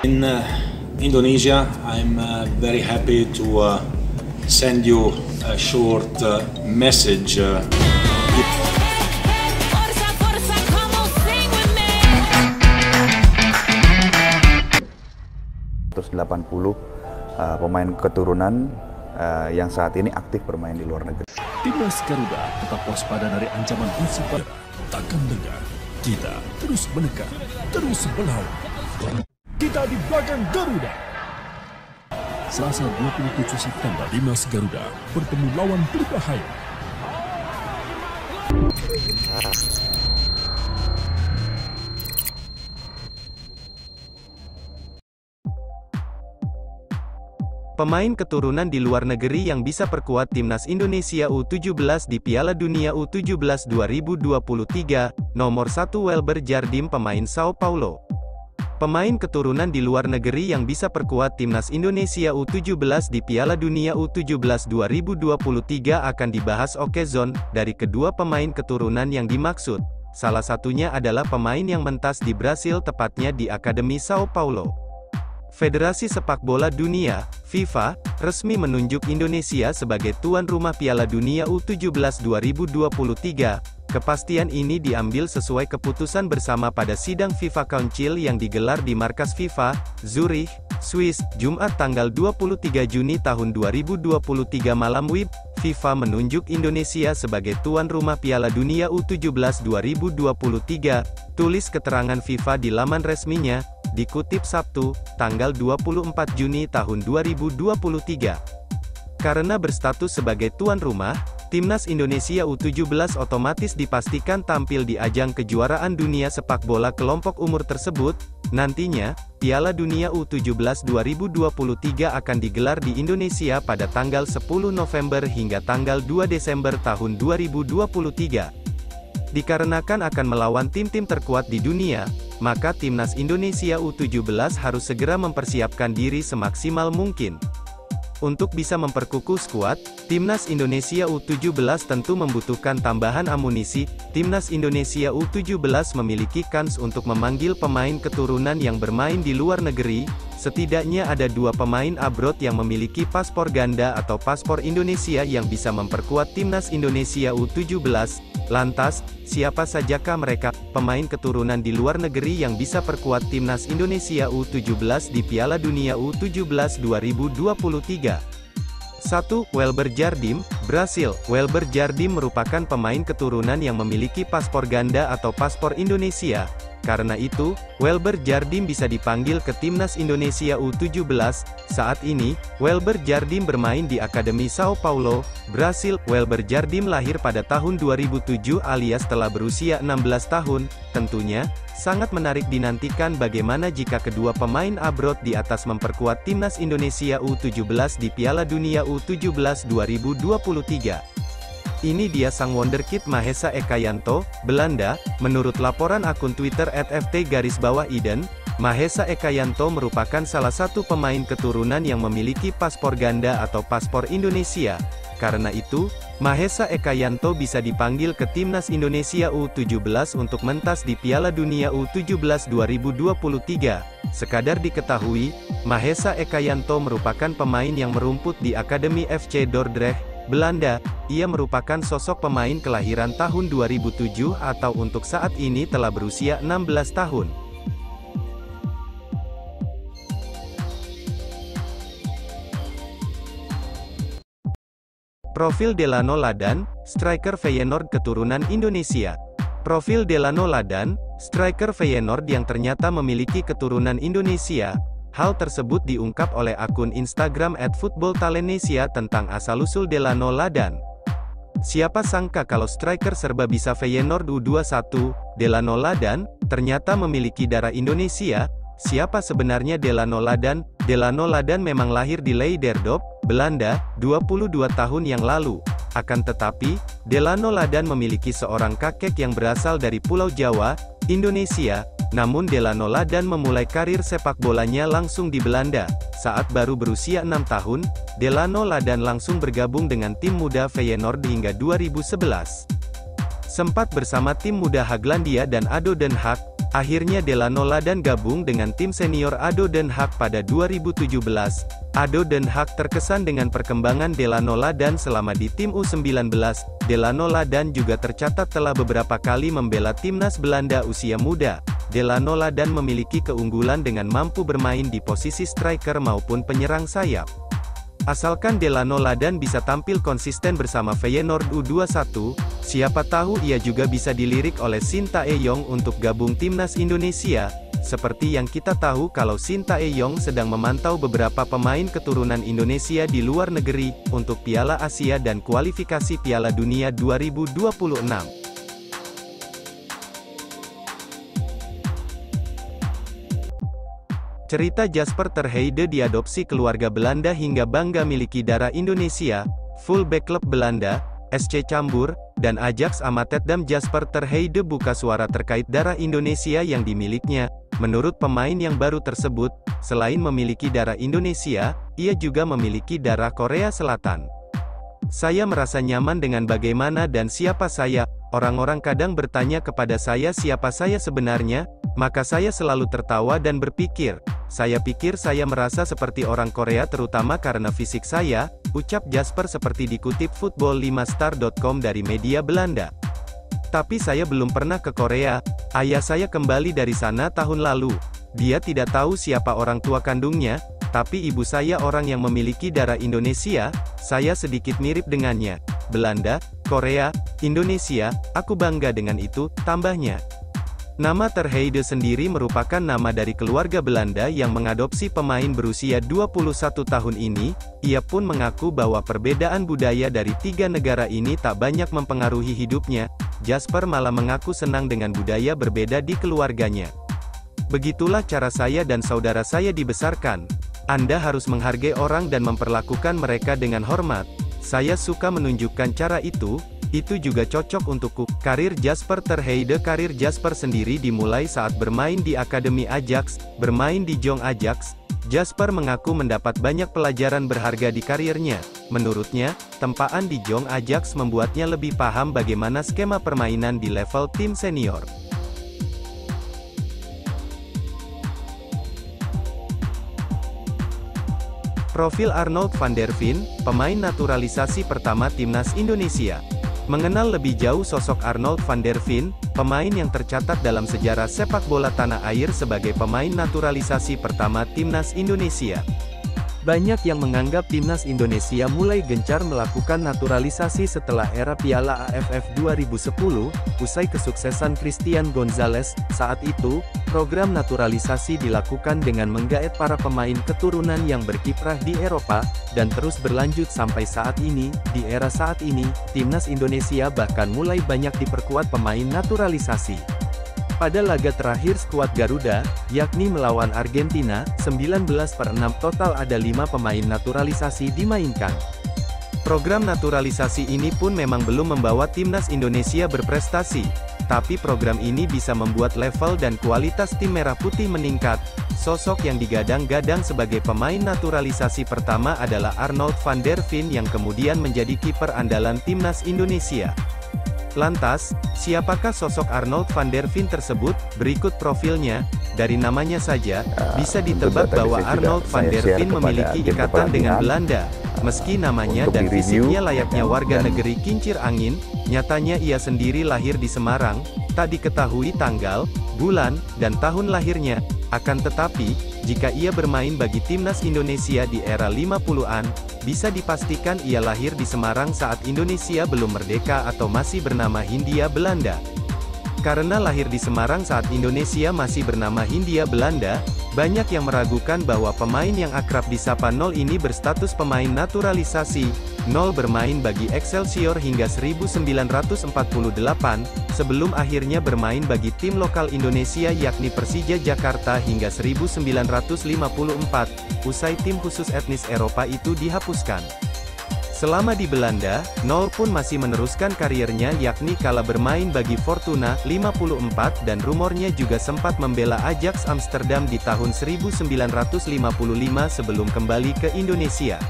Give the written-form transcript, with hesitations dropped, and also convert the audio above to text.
In Indonesia, I'm very happy to send you a short message. Terus 80 pemain keturunan yang saat ini aktif bermain di luar negeri. Timnas Garuda tetap waspada dari ancaman musuh. Takkan lengah, kita terus menekan, terus melawan. Kita di belakang Garuda. Selasa 27 September, Timnas Garuda bertemu lawan berbahaya. Pemain keturunan di luar negeri yang bisa perkuat Timnas Indonesia U17 di Piala Dunia U17 2023, nomor 1 Welber Jardim pemain Sao Paulo. Pemain keturunan di luar negeri yang bisa perkuat Timnas Indonesia U17 di Piala Dunia U17 2023 akan dibahas Okezon, dari kedua pemain keturunan yang dimaksud. Salah satunya adalah pemain yang mentas di Brasil, tepatnya di Akademi Sao Paulo. Federasi Sepak Bola Dunia, FIFA, resmi menunjuk Indonesia sebagai tuan rumah Piala Dunia U17 2023. Kepastian ini diambil sesuai keputusan bersama pada sidang FIFA Council yang digelar di markas FIFA, Zurich, Swiss, Jumat tanggal 23 Juni tahun 2023 malam WIB. FIFA menunjuk Indonesia sebagai tuan rumah Piala Dunia U17 2023, tulis keterangan FIFA di laman resminya, dikutip Sabtu, tanggal 24 Juni tahun 2023. Karena berstatus sebagai tuan rumah, Timnas Indonesia U17 otomatis dipastikan tampil di ajang kejuaraan dunia sepak bola kelompok umur tersebut. Nantinya, Piala Dunia U17 2023 akan digelar di Indonesia pada tanggal 10 November hingga tanggal 2 Desember tahun 2023. Dikarenakan akan melawan tim-tim terkuat di dunia, maka Timnas Indonesia U17 harus segera mempersiapkan diri semaksimal mungkin. Untuk bisa memperkukuh skuad, Timnas Indonesia U17 tentu membutuhkan tambahan amunisi. Timnas Indonesia U17 memiliki kans untuk memanggil pemain keturunan yang bermain di luar negeri. Setidaknya ada 2 pemain abroad yang memiliki paspor ganda atau paspor Indonesia yang bisa memperkuat Timnas Indonesia U17. Lantas, siapa sajakah mereka, pemain keturunan di luar negeri yang bisa perkuat Timnas Indonesia U17 di Piala Dunia U17 2023? 1. Welber Jardim, Brasil. Welber Jardim merupakan pemain keturunan yang memiliki paspor ganda atau paspor Indonesia. Karena itu, Welber Jardim bisa dipanggil ke Timnas Indonesia U17. Saat ini, Welber Jardim bermain di Akademi Sao Paulo, Brasil. Welber Jardim lahir pada tahun 2007 alias telah berusia 16 tahun. Tentunya, sangat menarik dinantikan bagaimana jika kedua pemain abroad di atas memperkuat Timnas Indonesia U17 di Piala Dunia U17 2023. Ini dia sang wonderkid Mahesa Ekayanto, Belanda. Menurut laporan akun Twitter @ft_iden, Mahesa Ekayanto merupakan salah satu pemain keturunan yang memiliki paspor ganda atau paspor Indonesia. Karena itu, Mahesa Ekayanto bisa dipanggil ke Timnas Indonesia U17 untuk mentas di Piala Dunia U17 2023. Sekadar diketahui, Mahesa Ekayanto merupakan pemain yang merumput di Akademi FC Dordrecht, Belanda. Ia merupakan sosok pemain kelahiran tahun 2007 atau untuk saat ini telah berusia 16 tahun. Profil Delano Ladan, striker Feyenoord keturunan Indonesia. Profil Delano Ladan, striker Feyenoord yang ternyata memiliki keturunan Indonesia. Hal tersebut diungkap oleh akun Instagram @footballtalenesia tentang asal-usul Delano Ladan. Siapa sangka kalau striker serba bisa Feyenoord U21, Delano Ladan, ternyata memiliki darah Indonesia. Siapa sebenarnya Delano Ladan? Delano Ladan memang lahir di Leiderdorp, Belanda, 22 tahun yang lalu. Akan tetapi, Delano Ladan memiliki seorang kakek yang berasal dari Pulau Jawa, Indonesia. Namun Delano Ladan memulai karir sepak bolanya langsung di Belanda. Saat baru berusia 6 tahun, Delano Ladan langsung bergabung dengan tim muda Feyenoord hingga 2011. Sempat bersama tim muda Haglandia dan ADO Den Haag, Akhirnya Delano Ladan gabung dengan tim senior ADO Den Haag pada 2017. ADO Den Haag terkesan dengan perkembangan Delano Ladan selama di tim U19. Delano Ladan juga tercatat telah beberapa kali membela timnas Belanda usia muda. Delano Ladan memiliki keunggulan dengan mampu bermain di posisi striker maupun penyerang sayap. Asalkan Delano Ladan bisa tampil konsisten bersama Feyenoord U21, siapa tahu ia juga bisa dilirik oleh Shin Tae-yong untuk gabung timnas Indonesia. Seperti yang kita tahu kalau Shin Tae-yong sedang memantau beberapa pemain keturunan Indonesia di luar negeri, untuk Piala Asia dan kualifikasi Piala Dunia 2026. Cerita Jasper Ter Heide diadopsi keluarga Belanda hingga bangga miliki darah Indonesia. Fullback klub Belanda, SC Cambuur, dan Ajax Amsterdam. Jasper Ter Heide buka suara terkait darah Indonesia yang dimilikinya. Menurut pemain yang baru tersebut, selain memiliki darah Indonesia, ia juga memiliki darah Korea Selatan. Saya merasa nyaman dengan bagaimana dan siapa saya. Orang-orang kadang bertanya kepada saya siapa saya sebenarnya, maka saya selalu tertawa dan berpikir, saya pikir saya merasa seperti orang Korea terutama karena fisik saya, ucap Jasper seperti dikutip Football5star.com dari media Belanda. Tapi saya belum pernah ke Korea, ayah saya kembali dari sana tahun lalu. Dia tidak tahu siapa orang tua kandungnya, tapi ibu saya orang yang memiliki darah Indonesia, saya sedikit mirip dengannya. Belanda, Korea, Indonesia, aku bangga dengan itu, tambahnya. Nama Ter Heide sendiri merupakan nama dari keluarga Belanda yang mengadopsi pemain berusia 21 tahun ini. Ia pun mengaku bahwa perbedaan budaya dari tiga negara ini tak banyak mempengaruhi hidupnya. Jasper malah mengaku senang dengan budaya berbeda di keluarganya. Begitulah cara saya dan saudara saya dibesarkan. Anda harus menghargai orang dan memperlakukan mereka dengan hormat. Saya suka menunjukkan cara itu juga cocok untukku. Karir Jasper Ter Heide. Karir Jasper sendiri dimulai saat bermain di Akademi Ajax. Bermain di Jong Ajax, Jasper mengaku mendapat banyak pelajaran berharga di karirnya. Menurutnya, tempaan di Jong Ajax membuatnya lebih paham bagaimana skema permainan di level tim senior. Profil Arnold van der Veen, pemain naturalisasi pertama timnas Indonesia. Mengenal lebih jauh sosok Arnold van der Veen, pemain yang tercatat dalam sejarah sepak bola tanah air sebagai pemain naturalisasi pertama timnas Indonesia. Banyak yang menganggap timnas Indonesia mulai gencar melakukan naturalisasi setelah era Piala AFF 2010, usai kesuksesan Christian Gonzalez. Saat itu, program naturalisasi dilakukan dengan menggaet para pemain keturunan yang berkiprah di Eropa, dan terus berlanjut sampai saat ini. Di era saat ini, timnas Indonesia bahkan mulai banyak diperkuat pemain naturalisasi. Pada laga terakhir skuad Garuda, yakni melawan Argentina, 19/6 total ada 5 pemain naturalisasi dimainkan. Program naturalisasi ini pun memang belum membawa timnas Indonesia berprestasi, tapi program ini bisa membuat level dan kualitas tim merah putih meningkat. Sosok yang digadang-gadang sebagai pemain naturalisasi pertama adalah Arnold van der Veen yang kemudian menjadi kiper andalan timnas Indonesia. Lantas, siapakah sosok Arnold van der Veen tersebut? Berikut profilnya. Dari namanya saja, bisa ditebak bahwa Arnold van der Veen memiliki ikatan dengan Belanda. Meski namanya dan fisiknya layaknya warga negeri kincir angin, nyatanya ia sendiri lahir di Semarang. Tak diketahui tanggal, bulan, dan tahun lahirnya. Akan tetapi, jika ia bermain bagi timnas Indonesia di era 50-an, bisa dipastikan ia lahir di Semarang saat Indonesia belum merdeka atau masih bernama Hindia Belanda. Karena lahir di Semarang saat Indonesia masih bernama Hindia Belanda, banyak yang meragukan bahwa pemain yang akrab disapa Nol ini berstatus pemain naturalisasi. Nol bermain bagi Excelsior hingga 1948, sebelum akhirnya bermain bagi tim lokal Indonesia yakni Persija Jakarta hingga 1954, usai tim khusus etnis Eropa itu dihapuskan. Selama di Belanda, Nol pun masih meneruskan karirnya yakni kala bermain bagi Fortuna 54 dan rumornya juga sempat membela Ajax Amsterdam di tahun 1955 sebelum kembali ke Indonesia.